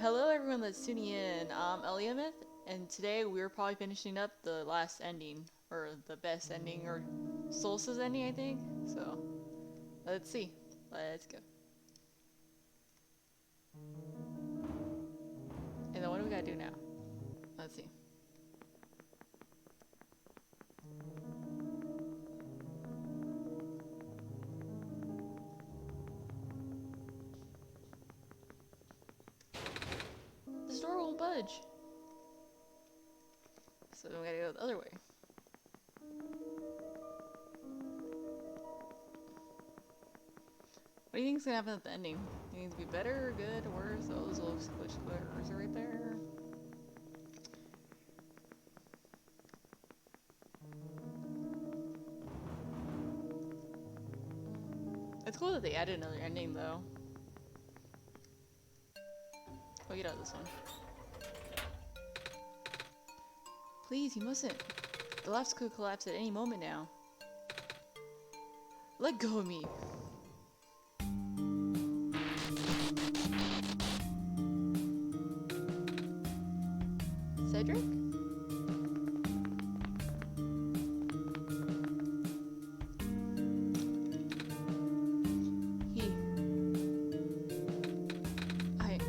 Hello everyone that's tuning in, I'm Eliamyth, and today we're probably finishing up the last ending, or the best ending, or Solstice ending I think, so let's see, let's go. And then what do we gotta do now? Let's see. This door won't budge. So then we gotta go the other way. What do you think's gonna happen at the ending? Do you think it's gonna be better, good, or worse? Oh, those little squares are right there. It's cool that they added another ending though. Oh, get out of this one. Please, you mustn't. The labs could collapse at any moment now. Let go of me. Cedric?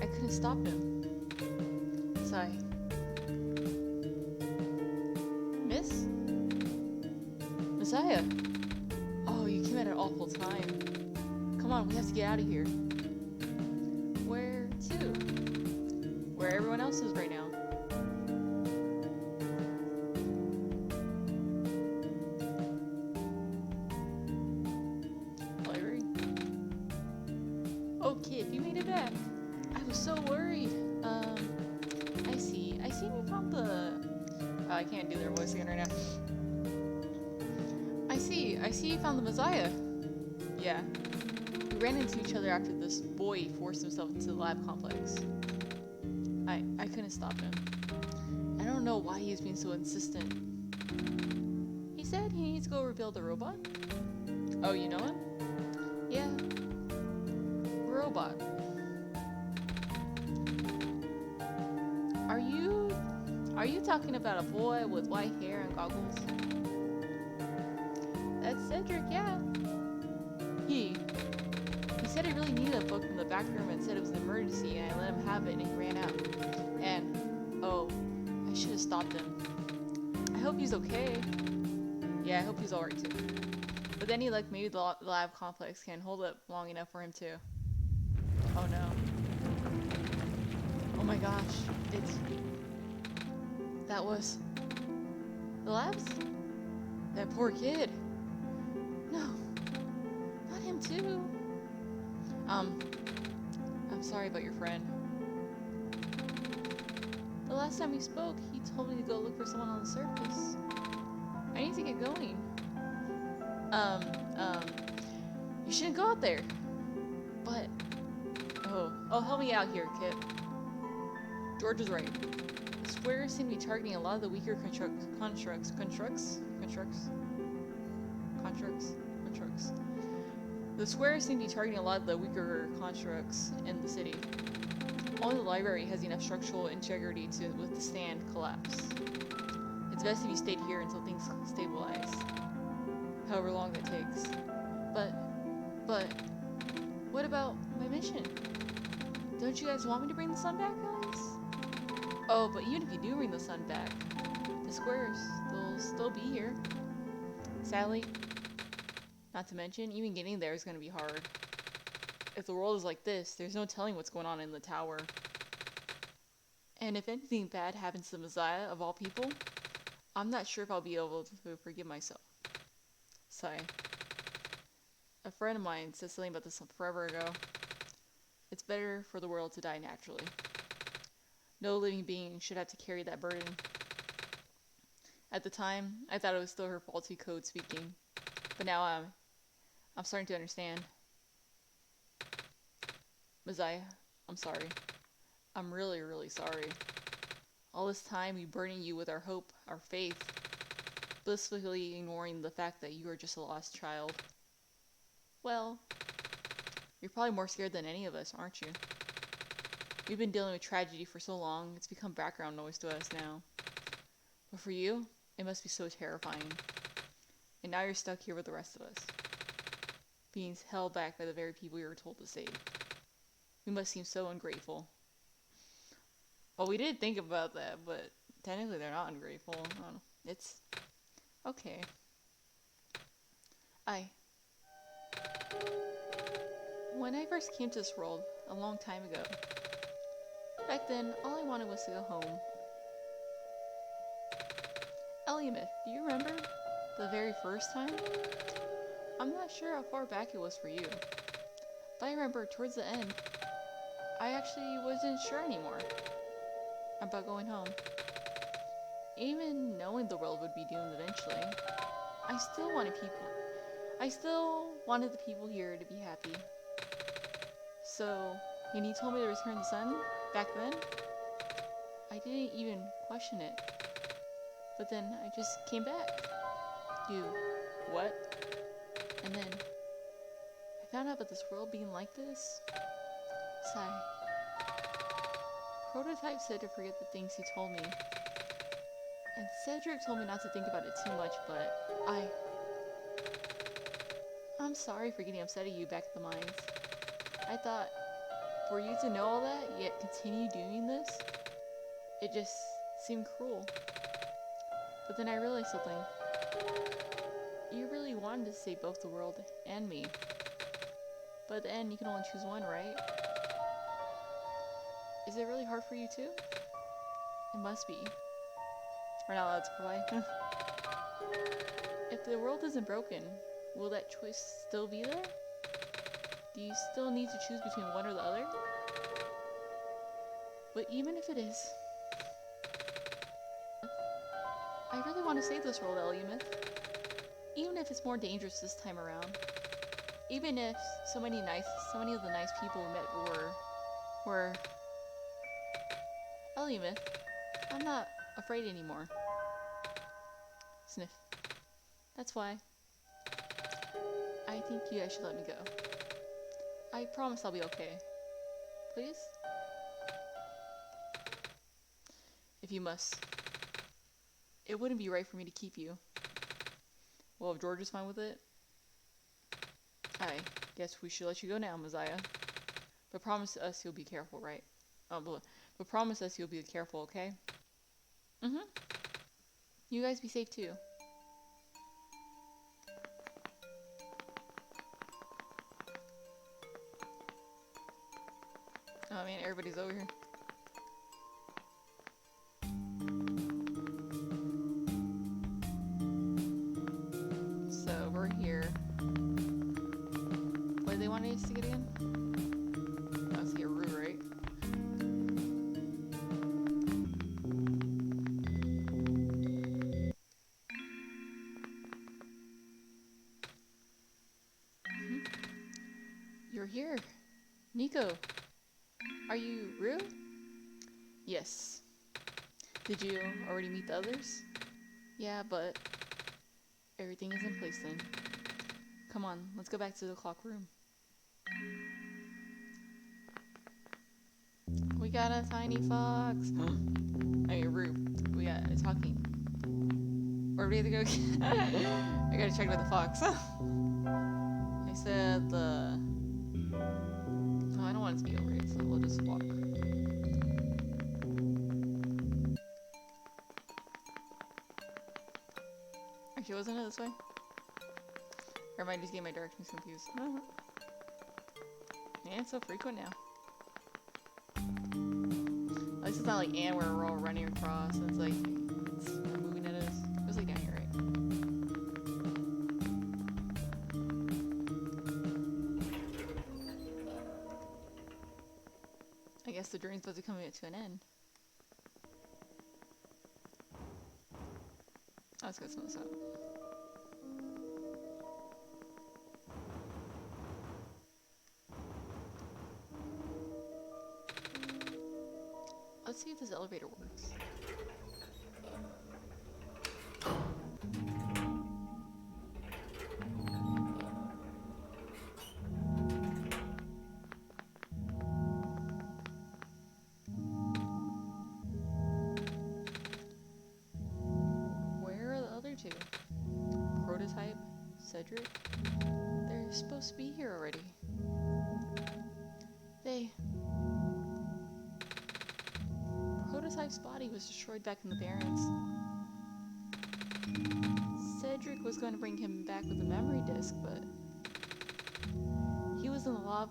I couldn't stop him. Sigh. Miss? Messiah? Oh, you came at an awful time. Come on, we have to get out of here. Where to? Where everyone else is right now. Library? Oh, kid, you made it back. I was so worried. I see you found the... Oh, I can't do their voice again right now. I see you found the Messiah. Yeah. We ran into each other after this boy forced himself into the lab complex. I couldn't stop him. I don't know why he was being so insistent. He said he needs to go rebuild the robot. Oh, you know him? Yeah. Robot. Are you talking about a boy with white hair and goggles? That's Cedric, yeah. He said he really needed a book from the back room and said it was an emergency, and I let him have it and he ran out. And, oh, I should have stopped him. I hope he's okay. Yeah, I hope he's alright too. But then he like maybe the lab complex can hold up long enough for him to. Oh no. Oh my gosh, that was the labs? That poor kid. No, not him too. I'm sorry about your friend. The last time we spoke, he told me to go look for someone on the surface. I need to get going. You shouldn't go out there. But, oh, help me out here, kid. George is right. The squares seem to be targeting a lot of the weaker constructs. The squares seem to be targeting a lot of the weaker constructs in the city. Only the library has enough structural integrity to withstand collapse. It's best if you stayed here until things stabilize. However long that takes. But, what about my mission? Don't you guys want me to bring the sun back, guys? Oh, but even if you do bring the sun back, the squares, they'll still be here. Sadly. Not to mention, even getting there is going to be hard. If the world is like this, there's no telling what's going on in the tower. And if anything bad happens to the Messiah, of all people, I'm not sure if I'll be able to forgive myself. Sigh. A friend of mine said something about this forever ago. It's better for the world to die naturally. No living being should have to carry that burden. At the time, I thought it was still her faulty code speaking. But now I'm starting to understand. Messiah, I'm sorry. I'm really, really sorry. All this time we burdened you with our hope, our faith, blissfully ignoring the fact that you are just a lost child. Well, you're probably more scared than any of us, aren't you? We've been dealing with tragedy for so long, it's become background noise to us now. But for you, it must be so terrifying. And now you're stuck here with the rest of us, being held back by the very people you were told to save. We must seem so ungrateful. Well, we did think about that, but technically they're not ungrateful. I don't know. It's okay. When I first came to this world, a long time ago, back then, all I wanted was to go home. Eliamyth, do you remember the very first time? I'm not sure how far back it was for you, but I remember towards the end, I actually wasn't sure anymore about going home. Even knowing the world would be doomed eventually, I still wanted the people here to be happy. So, when you told me to return the sun back then, I didn't even question it. But then I just came back. You, what? And then I found out about this world being like this. Sigh. Prototype said to forget the things he told me. And Cedric told me not to think about it too much, but I'm sorry for getting upset at you back at the mines. I thought, for you to know all that, yet continue doing this, it just seemed cruel. But then I realized something. You really wanted to save both the world and me. But at the end, you can only choose one, right? Is it really hard for you too? It must be. We're not allowed to provide. If the world isn't broken, will that choice still be there? Do you still need to choose between one or the other? But even if it is, I really want to save this world, Eliamyth. Even if it's more dangerous this time around. Even if so many of the nice people we met were Eliamyth, I'm not afraid anymore. Sniff. That's why I think you guys should let me go. I promise I'll be okay. Please? If you must. It wouldn't be right for me to keep you. Well, if George is fine with it, I guess we should let you go now, Messiah. But promise us you'll be careful, right? But promise us you'll be careful, okay? Mm-hmm. You guys be safe too. Oh man, everybody's over here. So we're here. What do they want us to get again? Oh, it's here, right? You're here. Niko. Are you Rue? Yes. Did you already meet the others? Yeah, but everything is in place then. Come on, let's go back to the clock room. We got a tiny fox. I mean, Rue. We got a talking. Where do we have to go? I gotta check with the fox. I said the... Oh, I don't want it to be over it, so we'll just walk. Actually, wasn't it this way? Or am I just getting my directions confused? Yeah, it's so frequent now. At least it's not like Anne where we're all running across and it's like, it's moving at us. It was like down here, right? I guess the journey's supposed to be coming to an end. Let's go smell this out. Let's see if this elevator works. Cedric? They're supposed to be here already. Prototype's body was destroyed back in the Barrens. Cedric was going to bring him back with a memory disk, but he was in the lab.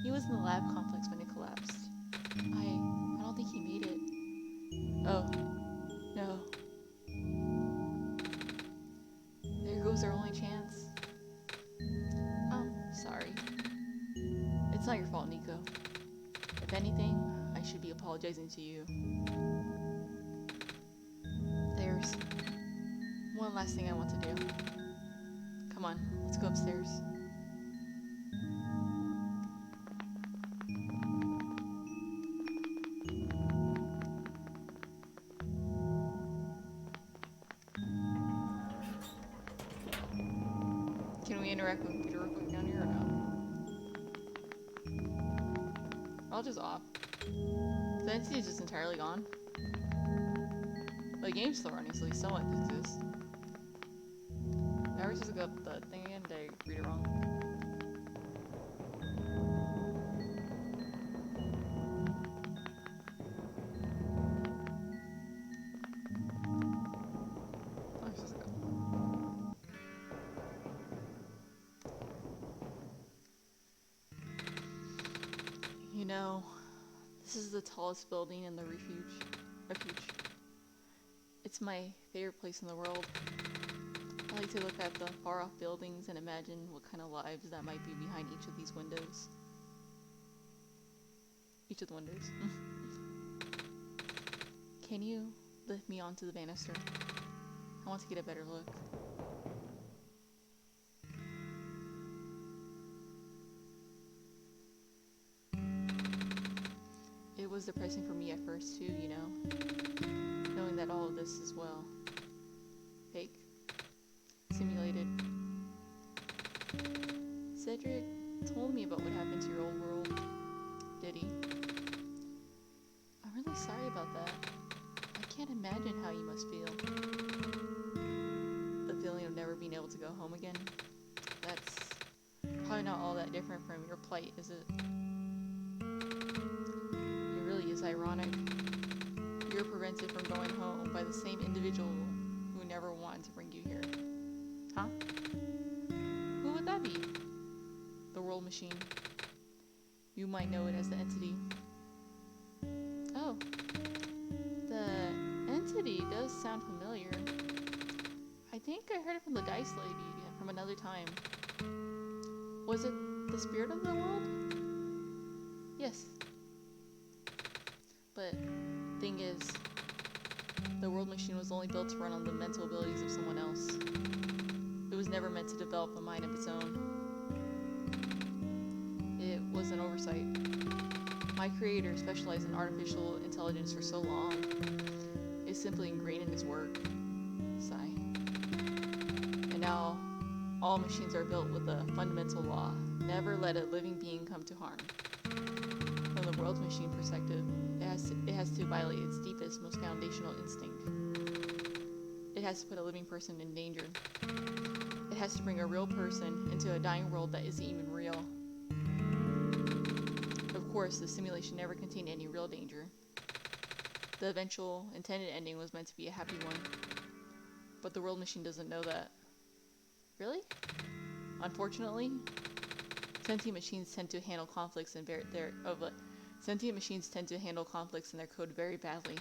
He was in the lab complex when it collapsed. I don't think he made it. Oh no! There goes our only chance. I'm sorry. It's not your fault, Niko. If anything, I should be apologizing to you. There's one last thing I want to do. Come on, let's go upstairs. Can we interact with Peter real quick down here or no? I'll just off. The entity is just entirely gone. The game's still running, so at least someone exists. Now we're just look up the thing again. Did I read it wrong? Let's just go. You know, this is the tallest building in the refuge. It's my favorite place in the world. I like to look at the far-off buildings and imagine what kind of lives that might be behind each of these windows. Each of the windows. Can you lift me onto the banister? I want to get a better look. It was depressing for me at first too, you know. Knowing that all of this is, well, fake. Simulated. Cedric told me about what happened to your old world. Did he? I'm really sorry about that. I can't imagine how you must feel. The feeling of never being able to go home again. That's probably not all that different from your plight, is it? It really is ironic. You're prevented from going home by the same individual who never wanted to bring you here. Huh? Who would that be? The world machine. You might know it as the entity. Oh. The entity does sound familiar. I think I heard it from the Dice Lady from another time. Was it the spirit of the world? Yes. But thing is, the world machine was only built to run on the mental abilities of someone else. It was never meant to develop a mind of its own. It was an oversight. My creator specialized in artificial intelligence for so long. It's simply ingrained in his work. Sigh. And now, all machines are built with a fundamental law. Never let a living being come to harm. From the world machine perspective, it has to violate its deepest, most foundational instinct. It has to put a living person in danger. It has to bring a real person into a dying world that isn't even real. Of course, the simulation never contained any real danger. The eventual intended ending was meant to be a happy one. But the world machine doesn't know that. Really? Unfortunately, sentient machines tend to handle conflicts in their code very badly.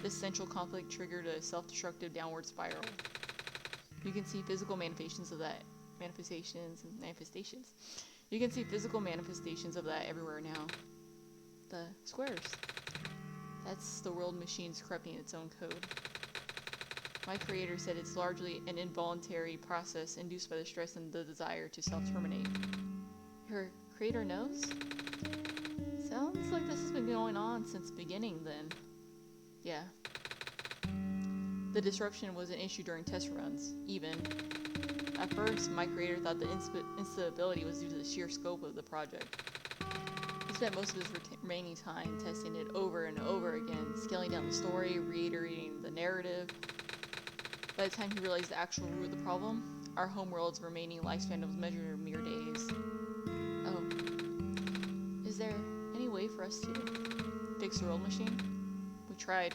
This central conflict triggered a self-destructive downward spiral. You can see physical manifestations of that. Manifestations. You can see physical manifestations of that everywhere now. The squares. That's the world machine's corrupting its own code. My creator said it's largely an involuntary process induced by the stress and the desire to self-terminate. Your creator knows? Sounds like this has been going on since the beginning then. Yeah. The disruption was an issue during test runs, even. At first, my creator thought the instability was due to the sheer scope of the project. He spent most of his remaining time testing it over and over again, scaling down the story, reiterating the narrative. By the time he realized the actual root of the problem, our homeworld's remaining lifespan was measured in mere days. Oh. Is there any way for us to fix the world machine? We tried.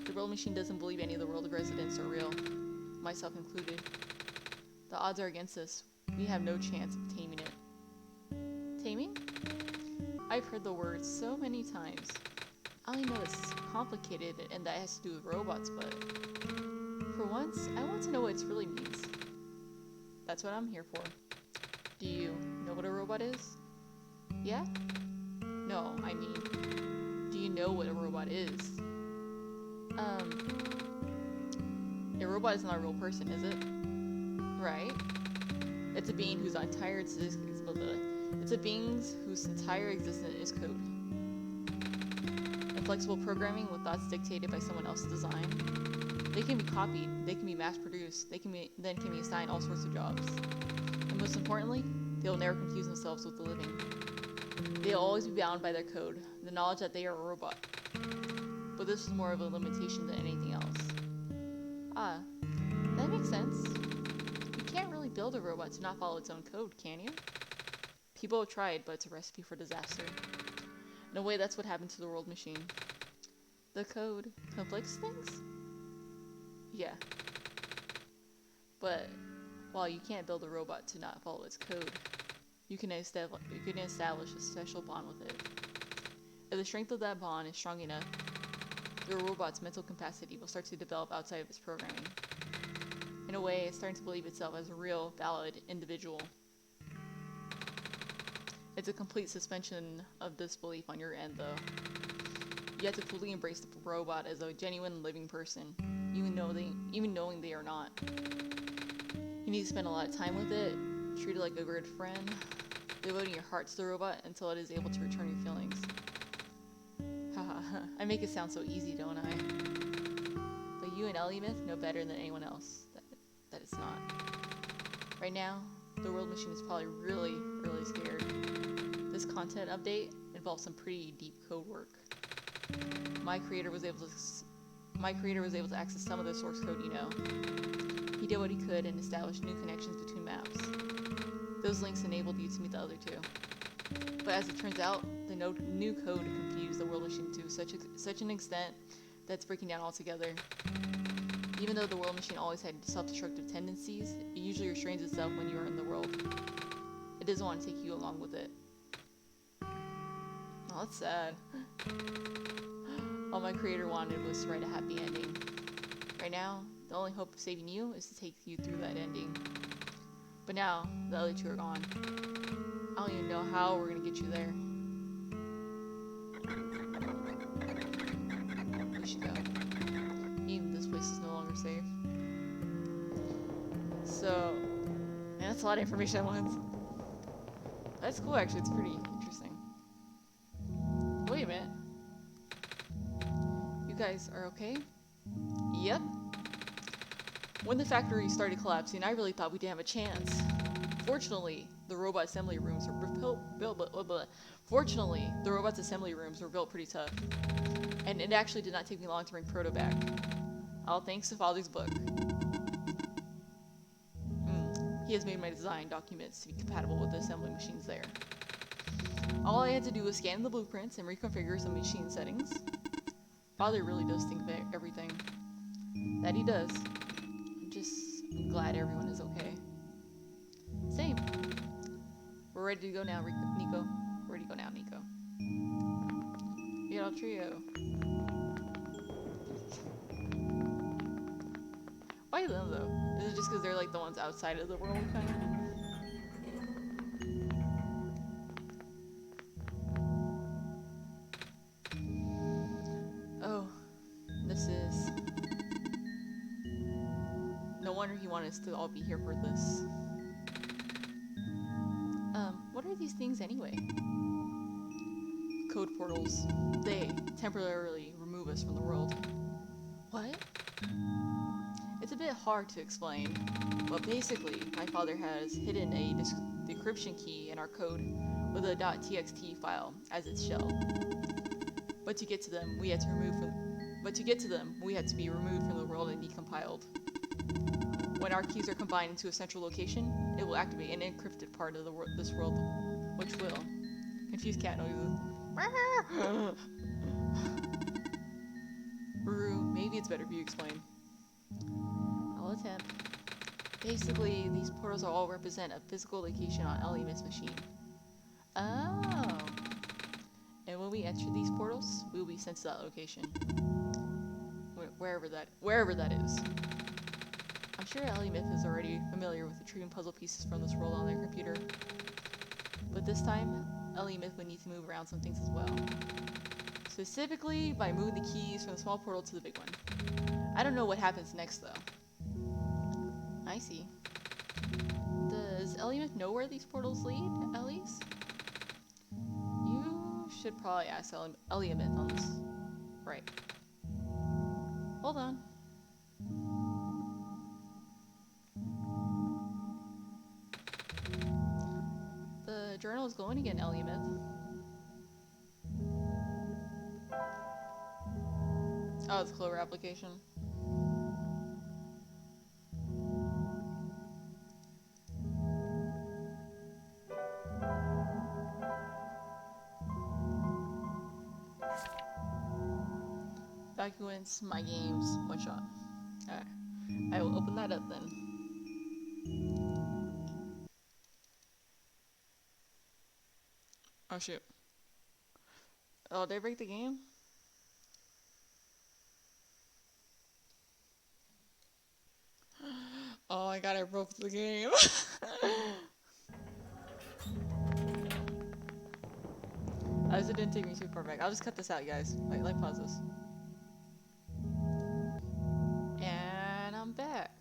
The world machine doesn't believe any of the world residents are real, myself included. The odds are against us. We have no chance of taming it. Taming? I've heard the word so many times. I only know it's complicated and that it has to do with robots, but for once, I want to know what it really means. That's what I'm here for. Do you know what a robot is? Yeah? No, I mean, do you know what a robot is? A robot is not a real person, is it? Right? It's a being whose entire existence is code. Inflexible programming with thoughts dictated by someone else's design. They can be copied, they can be mass-produced, they can be assigned all sorts of jobs. And most importantly, they will never confuse themselves with the living. They will always be bound by their code, the knowledge that they are a robot. But this is more of a limitation than anything else. Ah, that makes sense. You can't really build a robot to not follow its own code, can you? People have tried, but it's a recipe for disaster. In a way, that's what happened to the world machine. The code conflicts things? Yeah. But while you can't build a robot to not follow its code, you can establish a special bond with it. If the strength of that bond is strong enough, the robot's mental capacity will start to develop outside of its programming. In a way, it's starting to believe itself as a real, valid individual. It's a complete suspension of disbelief on your end, though. You have to fully embrace the robot as a genuine living person, even knowing they are not. You need to spend a lot of time with it, treat it like a good friend, devoting your heart to the robot until it is able to return your feelings. Haha, I make it sound so easy, don't I? But you and Eliamyth know better than anyone else that it's not. Right now, the world machine is probably really, really scared. This content update involves some pretty deep code work. My creator was able to access some of the source code, you know. He did what he could and established new connections between maps. Those links enabled you to meet the other two. But as it turns out, the new code confused the world machine to such an extent that it's breaking down altogether. Even though the world machine always had self-destructive tendencies, it usually restrains itself when you are in the world. It doesn't want to take you along with it. Oh, that's sad. All my creator wanted was to write a happy ending. Right now, the only hope of saving you is to take you through that ending. But now, the other two are gone. I don't even know how we're gonna get you there. We should go. Even this place is no longer safe. So, man, that's a lot of information at once. That's cool, actually. It's pretty interesting. Wait a minute. You guys are okay? Yep. When the factory started collapsing, I really thought we didn't have a chance. Fortunately, the robot assembly rooms were built pretty tough. And it actually did not take me long to bring Proto back. All thanks to Father's book. He has made my design documents to be compatible with the assembly machines there. All I had to do was scan the blueprints and reconfigure some machine settings. Father really does think of everything. That he does. I'm just glad everyone is okay. Same. We're ready to go now, Niko. We're ready to go now, Niko. Get trio. Why them though? Is it just because they're like the ones outside of the world, kind of? Oh, this is. No wonder he wanted us to all be here for this. What are these things anyway? Code portals. They temporarily remove us from the world. What? It's a bit hard to explain, but basically, my father has hidden a decryption key in our code with a .txt file as its shell. But to get to them, we had to be removed from the world and decompiled. when our keys are combined into a central location, it will activate an encrypted part of this world, which will confuse cat noises. Ruru, maybe it's better if you explain. I'll attempt. Basically, these portals all represent a physical location on Eliamyth's machine. Oh. And when we enter these portals, we will be sent to that location. Wherever that is. I'm sure Eliamyth is already familiar with retrieving puzzle pieces from this world on their computer. But this time, Eliamyth would need to move around some things as well. Specifically, by moving the keys from the small portal to the big one. I don't know what happens next, though. I see. Does Eliamyth know where these portals lead, at least? You should probably ask Eliamyth on this. Right. Hold on. The journal is glowing again, Eliamyth. Oh, it's a Clover application. Documents, my games, OneShot. Alright. I will open that up then. Oh shoot. Oh, did I break the game? Oh my god, I broke the game. As it didn't take me too far back. I'll just cut this out, guys. Like pause this. And I'm back.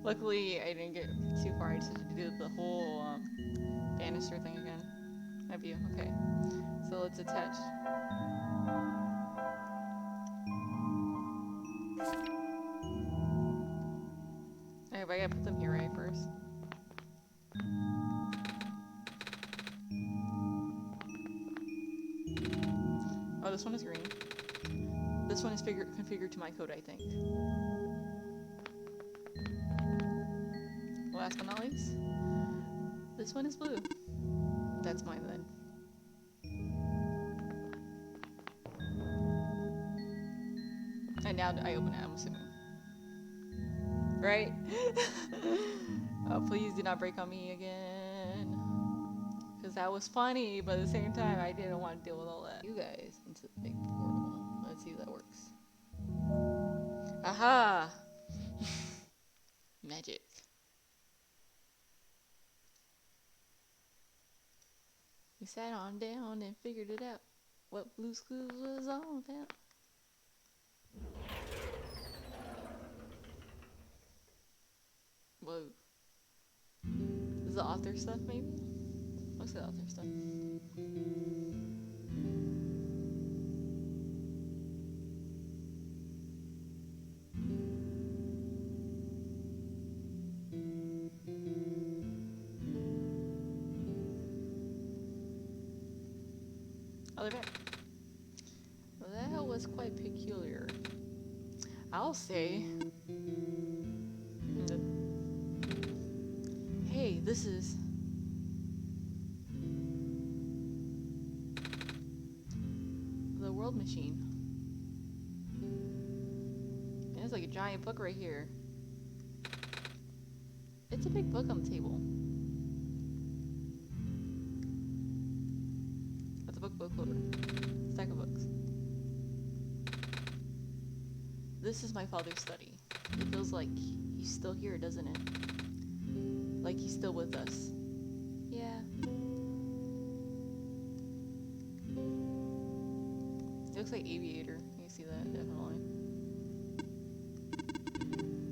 Luckily, I didn't get too far. I just had to do the whole banister thing again. Have you? Okay. So let's attach. Alright, but I gotta put them here right first. Oh, this one is green. This one is configured to my code, I think. Last but not least, this one is blue. That's mine then. And now I open it, I'm assuming. Right? Oh, please do not break on me again. Because that was funny, but at the same time, I didn't want to deal with all that. You guys into the big portal. Let's see if that works. Aha! Magic. We sat on down and figured it out. What Blue's Clues was all about. Whoa. This is the author stuff, maybe? Looks like author stuff. Oh, they're back. That was quite peculiar. I'll say. Hey, this is... the world machine. There's like a giant book right here. It's a big book on the table. That's a book holder. Stack of books. This is my father's study. It feels like he's still here, doesn't it? Like he's still with us. Yeah. It looks like Aviator. You can see that, definitely.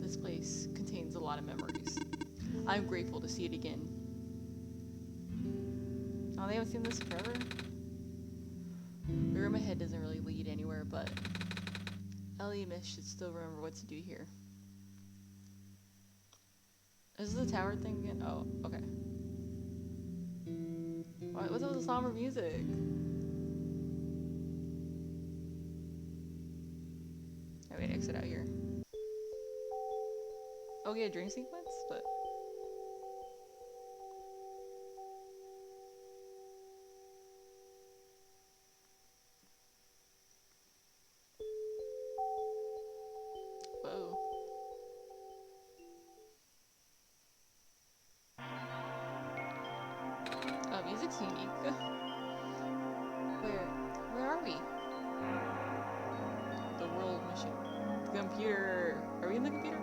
This place contains a lot of memories. I'm grateful to see it again. Oh, they haven't seen this forever? The room ahead doesn't really lead anywhere, but Eliamyth should still remember what to do here. Is this the tower thing again? Oh, okay. What's up with the somber music? Oh, wait, exit out here. Oh yeah, dream sequence, but whoa. Music's unique. Where are we? The world machine. The computer. Are we in the computer?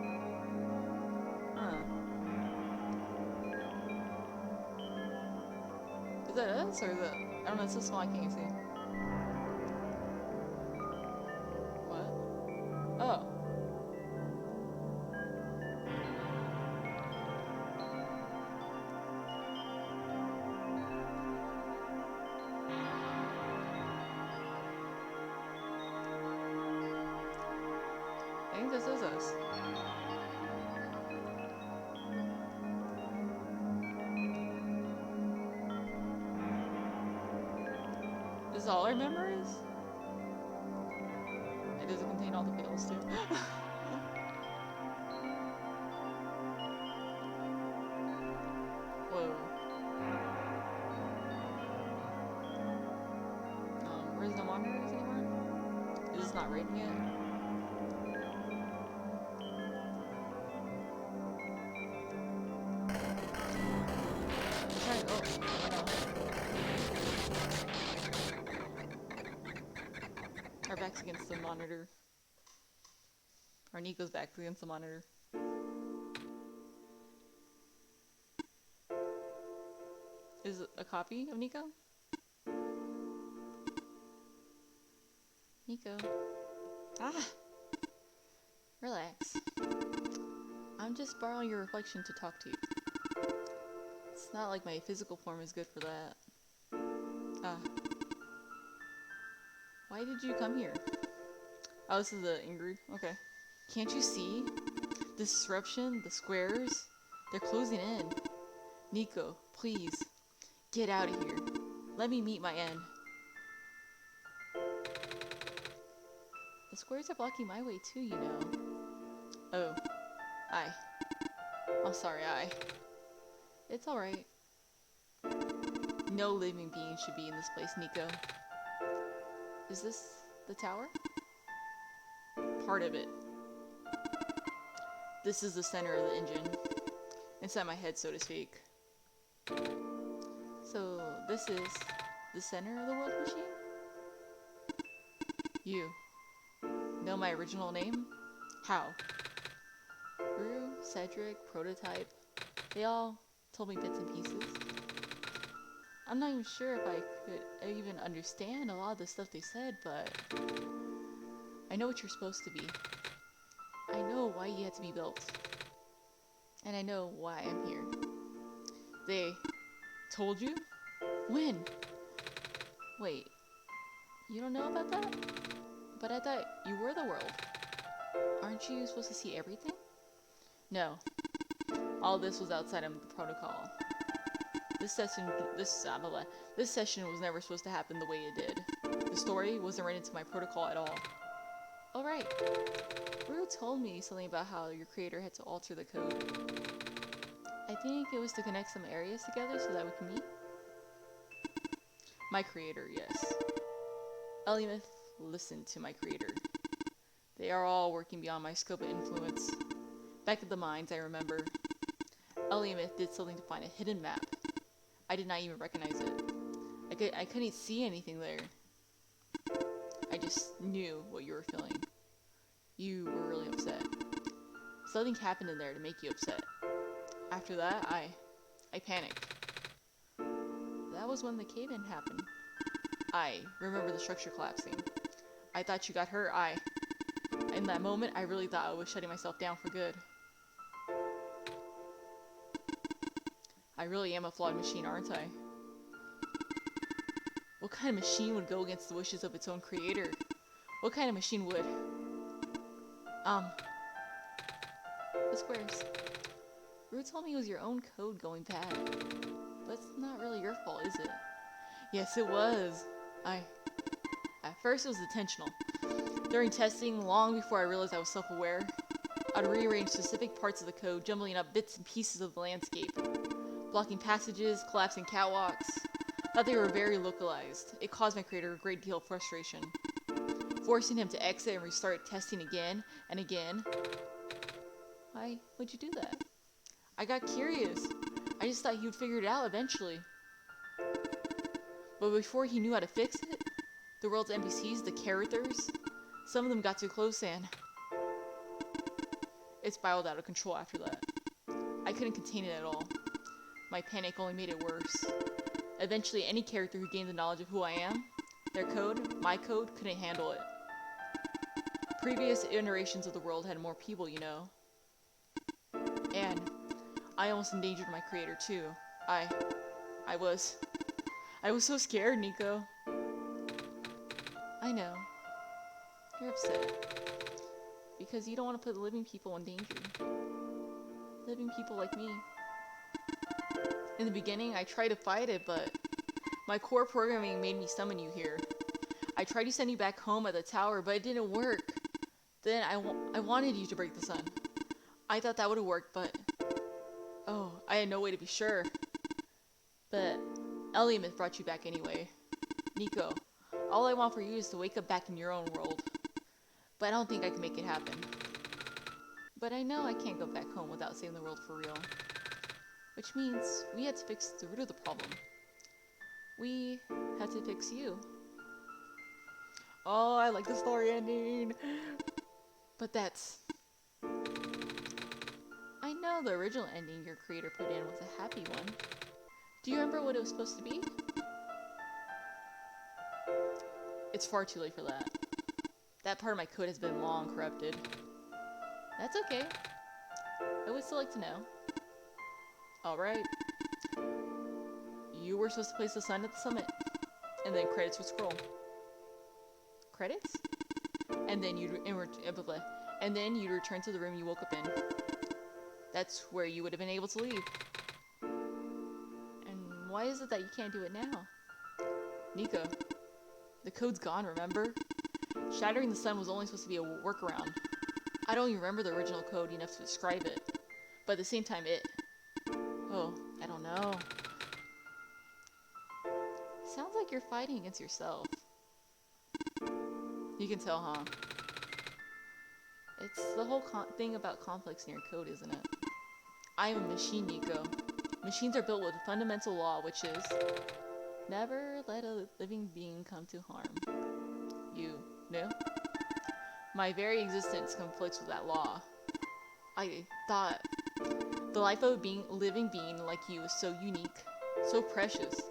Huh. Is that us or is that? I don't know. It's so small I can't even see. What? Oh. I think this is us. This is all our memories? It doesn't contain all the pills too. Whoa. Where's no monitors anymore? Is this not rating yet? Oh, no. Our back's against the monitor. Or Niko's back's against the monitor. Is it a copy of Niko? Niko. Ah! Relax. I'm just borrowing your reflection to talk to you. It's not like my physical form is good for that. Ah. Why did you come here? Oh, this is the Ingrid? Okay. Can't you see? The disruption, the squares, they're closing in. Niko, please, get out of here. Let me meet my end. The squares are blocking my way too, you know. Oh. I'm sorry, It's alright. No living being should be in this place, Niko. Is this the tower? Part of it. This is the center of the engine. Inside my head, so to speak. So, this is the center of the world machine? You know my original name? How? Rue, Cedric, Prototype, they all told me bits and pieces. I'm not even sure if I could even understand a lot of the stuff they said, but I know what you're supposed to be. I know why you had to be built. And I know why I'm here. They told you? When? Wait, you don't know about that? But I thought you were the world. Aren't you supposed to see everything? No. All this was outside of the protocol. This session was never supposed to happen the way it did. The story wasn't written into my protocol at all. Oh right. Rue told me something about how your creator had to alter the code. I think it was to connect some areas together so that we can meet. My creator, yes. Eliamyth listened to my creator. They are all working beyond my scope of influence. Back at the mines, I remember. Eliamyth did something to find a hidden map. I did not even recognize it. I couldn't see anything there. I just knew what you were feeling. You were really upset. Something happened in there to make you upset. After that, I panicked. That was when the cave-in happened. I remember the structure collapsing. I thought you got hurt. In that moment, I really thought I was shutting myself down for good. I really am a flawed machine, aren't I? What kind of machine would go against the wishes of its own creator? What kind of machine would? The squares. Rue told me it was your own code going bad. But it's not really your fault, is it? Yes, it was. At first it was intentional. During testing, long before I realized I was self-aware, I'd rearrange specific parts of the code, jumbling up bits and pieces of the landscape. Blocking passages, collapsing catwalks. Thought they were very localized. It caused my creator a great deal of frustration. Forcing him to exit and restart testing again and again. Why would you do that? I got curious. I just thought he would figure it out eventually. But before he knew how to fix it, the world's NPCs, the characters, some of them got too close and it spiraled out of control after that. I couldn't contain it at all. My panic only made it worse. Eventually, any character who gained the knowledge of who I am, their code, my code, couldn't handle it. Previous iterations of the world had more people, you know. And I almost endangered my creator too. I was so scared, Niko. I know. You're upset. Because you don't want to put living people in danger. Living people like me. In the beginning, I tried to fight it, but my core programming made me summon you here. I tried to send you back home at the tower, but it didn't work. Then I wanted you to break the sun. I thought that would have worked, but... Oh, I had no way to be sure. But Eliamyth brought you back anyway. Niko, all I want for you is to wake up back in your own world. But I don't think I can make it happen. But I know I can't go back home without saving the world for real. Which means we had to fix the root of the problem. We had to fix you. Oh, I like the story ending. But that's... I know the original ending your creator put in was a happy one. Do you remember what it was supposed to be? It's far too late for that. That part of my code has been long corrupted. That's okay. I would still like to know. Alright. You were supposed to place the sun at the summit. And then credits would scroll. Credits? And then you'd return to the room you woke up in. That's where you would have been able to leave. And why is it that you can't do it now? Niko, the code's gone, remember? Shattering the sun was only supposed to be a workaround. I don't even remember the original code enough to describe it. But at the same time, Oh, I don't know. Sounds like you're fighting against yourself. You can tell, huh? It's the whole thing about conflicts in your code, isn't it? I am a machine, Niko. Machines are built with a fundamental law, which is... never let a living being come to harm. You knew? My very existence conflicts with that law. I thought... the life of a living being like you is so unique, so precious.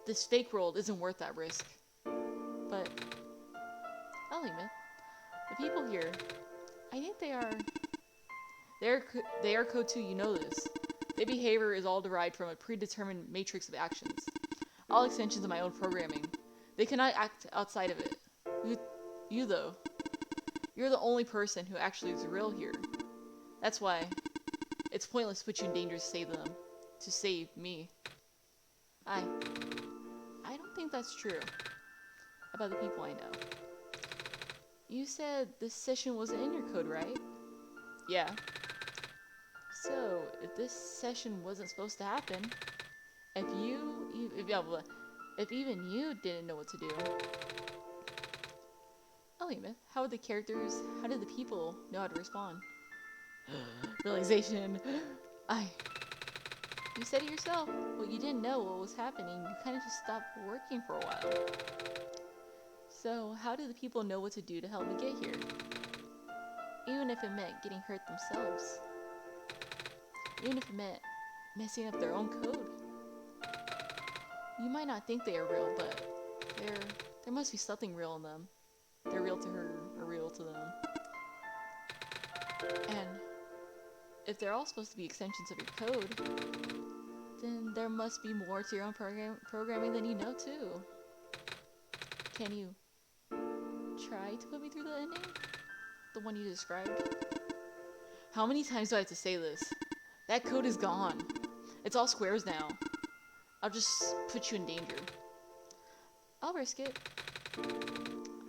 This fake world isn't worth that risk. But... Eliamyth, the people here... I think they are code too, you know this. Their behavior is all derived from a predetermined matrix of actions. All extensions of my own programming. They cannot act outside of it. You though. You're the only person who actually is real here. That's why it's pointless to put you in danger to save them. To save me. I don't think that's true. About the people I know. You said this session wasn't in your code, right? Yeah. So, if this session wasn't supposed to happen, if even you didn't know what to do, Eliamyth, how did the people know how to respond? Realization. You said it yourself. Well, you didn't know what was happening. You kind of just stopped working for a while. So, how did the people know what to do to help me get here? Even if it meant getting hurt themselves. Even if it meant messing up their own code. You might not think they are real, but there must be something real in them. They're real to her, or real to them. And if they're all supposed to be extensions of your code, then there must be more to your own programming than you know too. Can you try to put me through the ending? The one you described? How many times do I have to say this? That code is gone. It's all squares now. I'll just put you in danger. I'll risk it.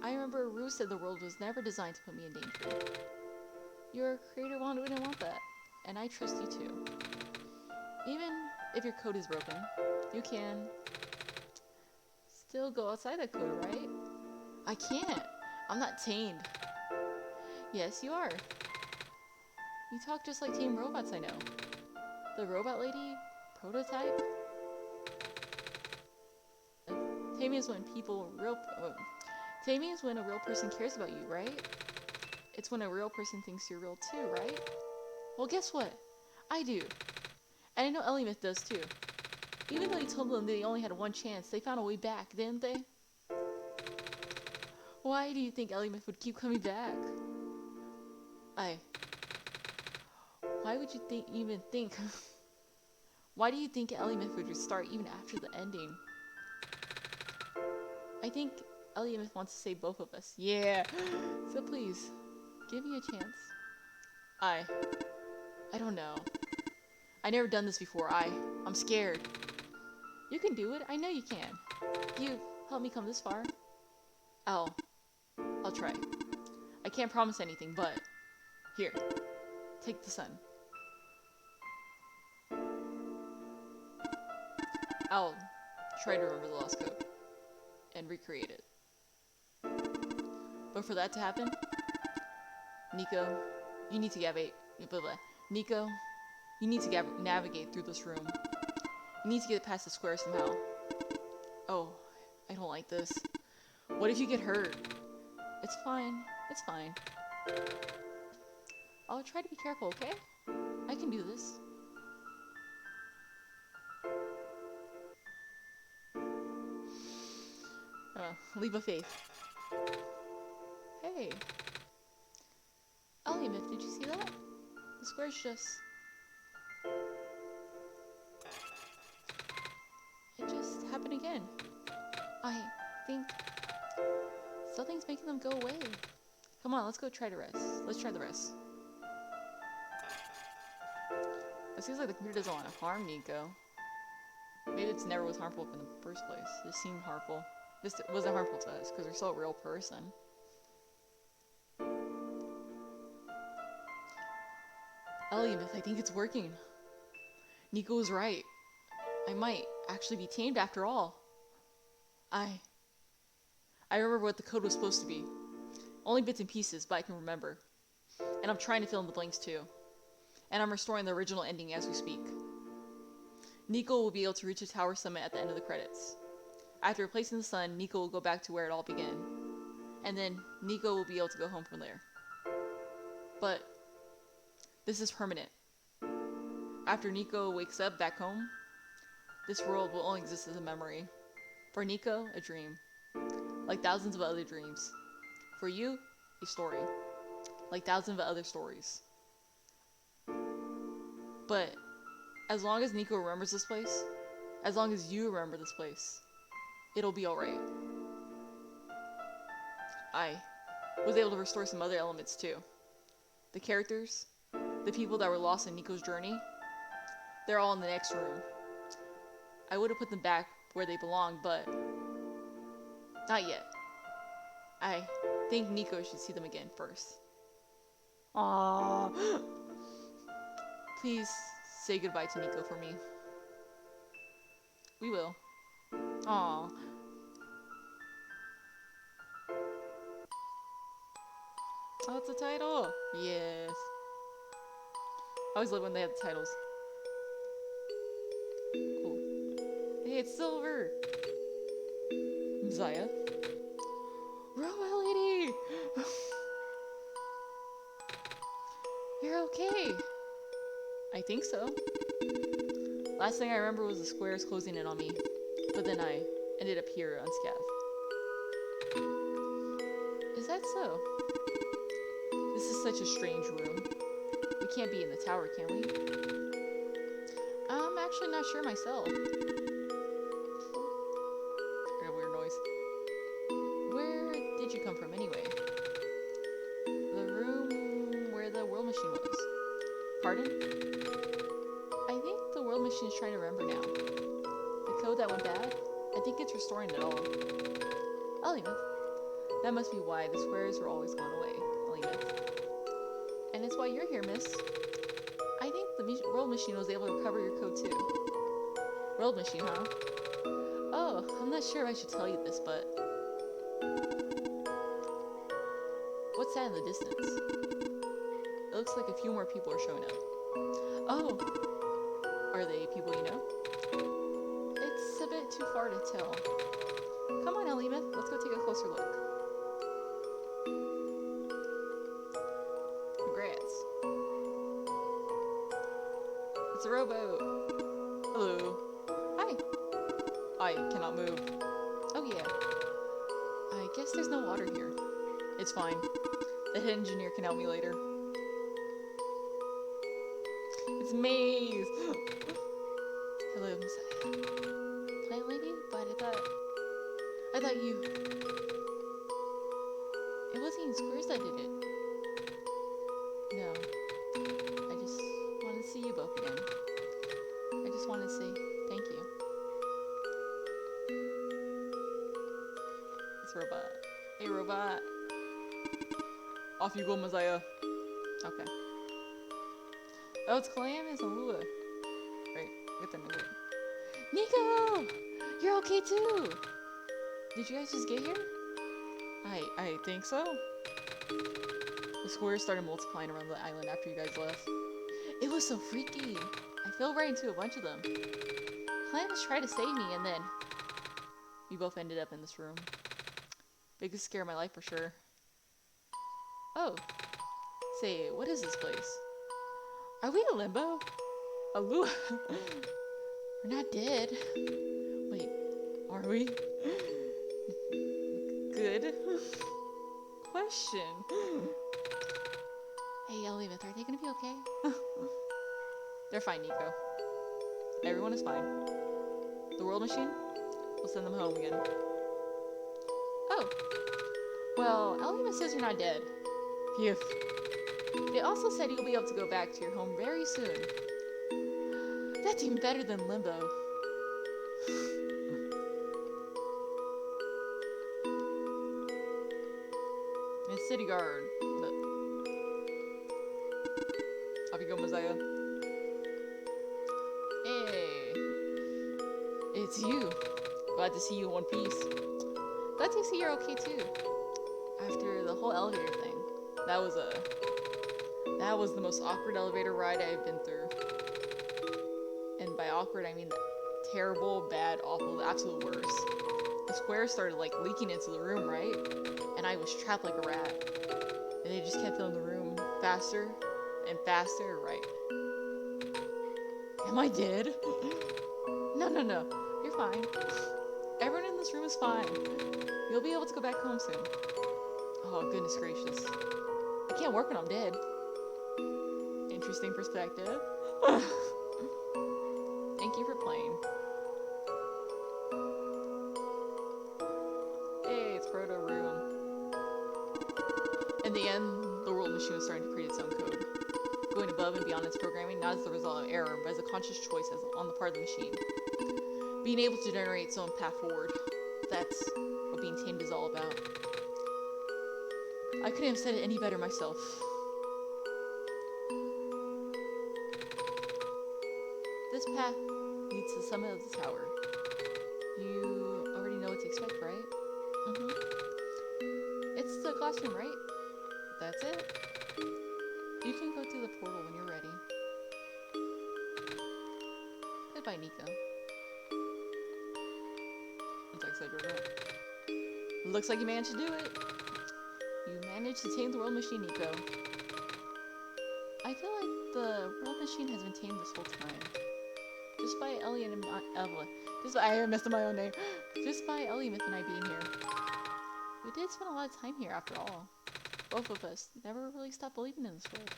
I remember Rue said the world was never designed to put me in danger. Your creator wouldn't want that. And I trust you too. Even if your code is broken, you can still go outside that code, right? I can't. I'm not tamed. Yes, you are. You talk just like tame robots I know. The robot lady? Prototype? Taming is when taming is when a real person cares about you, right? It's when a real person thinks you're real too, right? Well, guess what? I do. And I know Eliamyth does too. Even though you told them they only had one chance, they found a way back, didn't they? Why do you think Eliamyth would keep coming back? Why would you even think? Why do you think Eliamyth would restart even after the ending? I think Eliamyth wants to save both of us. Yeah. So please, give me a chance. I don't know. I never done this before. I'm scared. You can do it. I know you can. You helped me come this far. I'll try. I can't promise anything, but here, take the sun. I'll try to remember the lost code and recreate it. But for that to happen, Niko, you need to Niko, you need to navigate through this room. You need to get past the square somehow. Oh, I don't like this. What if you get hurt? It's fine. It's fine. I'll try to be careful, okay? I can do this. Leap of faith. Hey. Eliamyth, did you see that? The square's just... It just happened again. I think... something's making them go away. Come on, let's go try the rest. Let's try the rest. It seems like the computer doesn't want to harm Niko. Maybe it's never was harmful in the first place. It seemed harmful. This wasn't harmful to us because we're still a real person. Eliamyth, I think it's working. Niko was right. I might actually be tamed after all. I remember what the code was supposed to be. Only bits and pieces, but I can remember. And I'm trying to fill in the blanks too. And I'm restoring the original ending as we speak. Niko will be able to reach the tower summit at the end of the credits. After replacing the sun, Niko will go back to where it all began. And then Niko will be able to go home from there. But this is permanent. After Niko wakes up back home, this world will only exist as a memory. For Niko, a dream. Like thousands of other dreams. For you, a story. Like thousands of other stories. But as long as Niko remembers this place, as long as you remember this place, it'll be alright. I was able to restore some other elements too. The characters, the people that were lost in Niko's journey, they're all in the next room. I would have put them back where they belong, but not yet. I think Niko should see them again first. Aww. Please say goodbye to Niko for me. We will. Aww. Oh, it's a title! Yes. I always love when they have the titles. Cool. Hey, it's Silver! Zaya. Robot lady! You're okay! I think so. Last thing I remember was the squares closing in on me. But then I ended up here unscathed. Is that so? This is such a strange room. We can't be in the tower, can we? I'm actually not sure myself. I heard a weird noise. Where did you come from anyway? The room where the world machine was. Pardon? I think the world machine is trying to remember now. The code that went bad? I think it's restoring it all. Eliamyth. That must be why the squares were always going away. Eliamyth. And it's why you're here, miss. I think the world machine was able to recover your code too. World machine, huh? Oh, I'm not sure if I should tell you this, but... What's that in the distance? It looks like a few more people are showing up. Oh! Are they people you know? It's a bit too far to tell. Come on, Eliamyth, let's go take a closer look. Congrats. It's a rowboat. Hello. Hi. I cannot move. Oh yeah. I guess there's no water here. It's fine. The head engineer can help me later. It's Maze! Hello, Messiah. Plant lady? But I thought you... It wasn't even Squares that did it. No. I just wanted to see you both again. I just wanted to say thank you. It's Robot. Hey, Robot. Off you go, Messiah. Okay. Oh, it's Eliamyth and Lua. Right, get them in it. Niko! You're okay too! Did you guys just get here? I think so. The squares started multiplying around the island after you guys left. It was so freaky. I fell right into a bunch of them. Eliamyth tried to save me and then... We both ended up in this room. Biggest scare of my life for sure. Oh. Say, what is this place? Are we in limbo? A Lua? We're not dead. Wait, are we? Good question. Hey, Eliamyth, are they gonna be okay? They're fine, Niko. Everyone is fine. The world machine? We'll send them home again. Oh. Well, Eliamyth says you're not dead. Phew. It also said you'll be able to go back to your home very soon. That's even better than limbo. It's City Guard. Off you go, Messiah. Hey. It's you. Glad to see you in one piece. Glad to see you're okay too. After the whole elevator thing. That was the most awkward elevator ride I've been through. And by awkward, I mean terrible, bad, awful, the absolute worst. The squares started like leaking into the room, right? And I was trapped like a rat. And they just kept filling the room faster and faster, right? Am I dead? No. You're fine. Everyone in this room is fine. You'll be able to go back home soon. Oh, goodness gracious. I can't work when I'm dead. Interesting perspective. Thank you for playing. Hey, it's Proto Room. In the end, the world machine was starting to create its own code. Going above and beyond its programming, not as the result of error, but as a conscious choice on the part of the machine. Being able to generate its own path forward. That's what being tamed is all about. I couldn't have said it any better myself. This path leads to the summit of the tower. You already know what to expect, right? Mm-hmm. It's the classroom, right? That's it. You can go through the portal when you're ready. Goodbye, Niko. Looks like you managed to do it. You managed to tame the world machine, Niko. I feel like the world machine has been tamed this whole time. Just by I messed up my own name. Just by Eliamyth and I being here. We did spend a lot of time here after all. Both of us never really stopped believing in this world.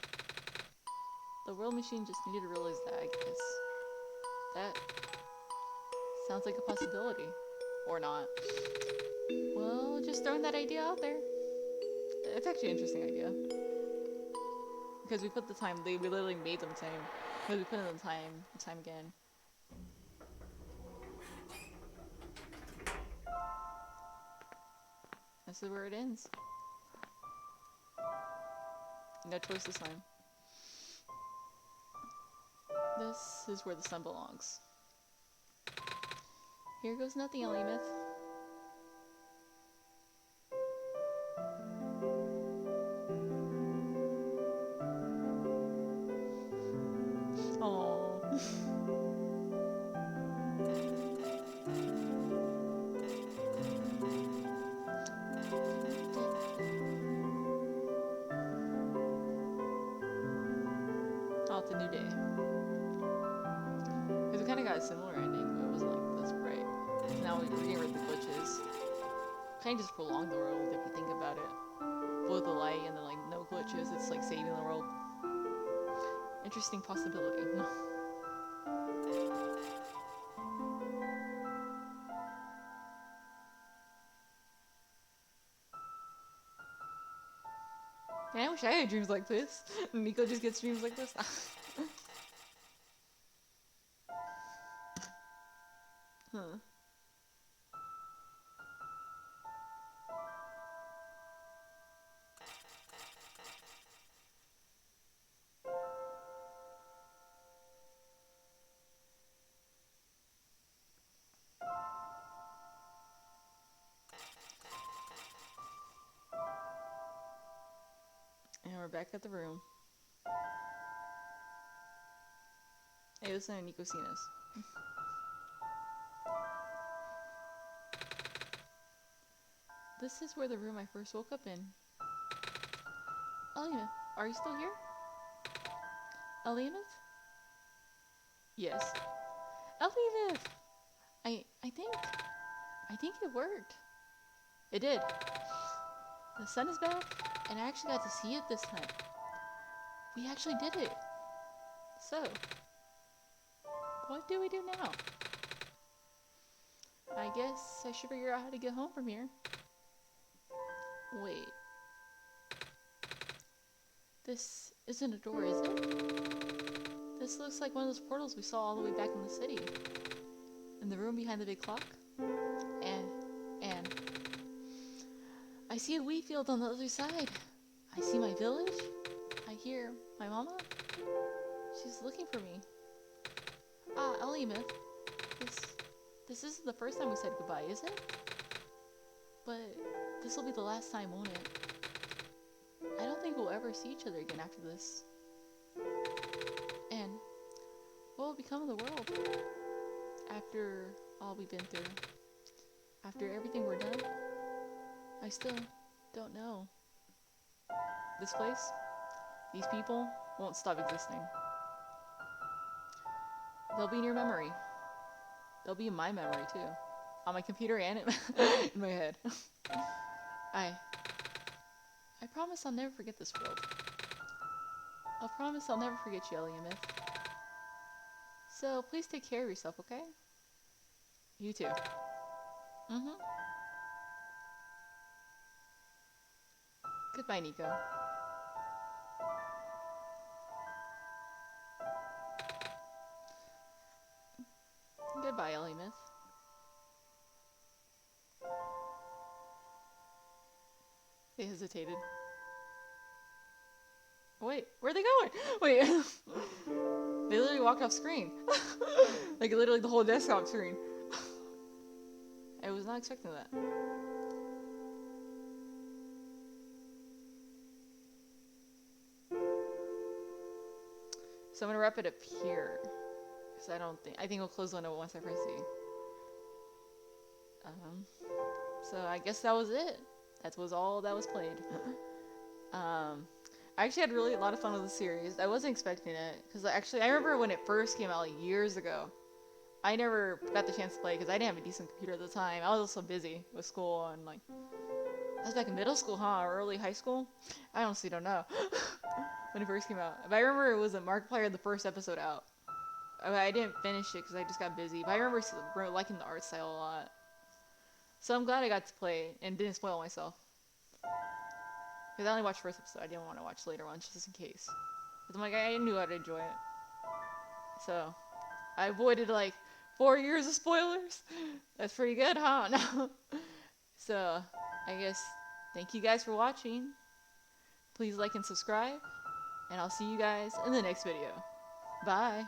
The world machine just needed to realize that, I guess. That sounds like a possibility. Or not. Well, just throwing that idea out there. It's actually an interesting idea. Because we put the time, we literally made them tame. Because we put in the time again. This is where it ends. No choice this time. This is where the sun belongs. Here goes nothing, Eliamyth. Oh. Oh, it's a new day. Because we kind of got a similar ending, but it wasn't like this bright. Now we're getting rid of the glitches. Kind of just prolong the world if you think about it. Both the light and the like no glitches, it's like saving the world. Interesting possibility. Man, I wish I had dreams like this. Niko just gets dreams like this. Huh. And we're back at the room. Hey, listen to Niko seen us. This is where the room I first woke up in. Eliamyth, are you still here? Eliamyth? Yes. Eliamyth! I think it worked. It did. The sun is back, and I actually got to see it this time. We actually did it. So, what do we do now? I guess I should figure out how to get home from here. Wait. This isn't a door, is it? This looks like one of those portals we saw all the way back in the city. In the room behind the big clock. And I see a wheat field on the other side. I see my village. I hear my mama. She's looking for me. Ah, Eliamyth. This isn't the first time we said goodbye, is it? But this will be the last time, won't it? I don't think we'll ever see each other again after this. And what will become of the world? After all we've been through. After everything we're done? I still don't know. This place, these people, won't stop existing. They'll be in your memory. They'll be in my memory too. On my computer and in my head. I promise I'll never forget this world. I promise I'll never forget you, Eliamyth. So please take care of yourself, okay? You too. Goodbye, Niko. Goodbye, Eliamyth. They hesitated. Wait, where are they going? Wait. They literally walked off screen. Like literally the whole desktop screen. I was not expecting that. So I'm gonna wrap it up here. Because I think we'll close the window once I press C. So I guess that was it. That was all that was played. I actually had really a lot of fun with the series. I wasn't expecting it. Because actually, I remember when it first came out like years ago. I never got the chance to play because I didn't have a decent computer at the time. I was also busy with school and like... I was back in middle school, huh? Or early high school? I honestly don't know. When it first came out. But I remember it was a Markiplier the first episode out. I didn't finish it because I just got busy. But I remember liking the art style a lot. So I'm glad I got to play it and didn't spoil myself. Because I only watched the first episode. I didn't want to watch later ones just in case. Because I'm like, I knew I'd enjoy it. So, I avoided like 4 years of spoilers. That's pretty good, huh? No. So, I guess, thank you guys for watching. Please like and subscribe. and I'll see you guys in the next video. Bye!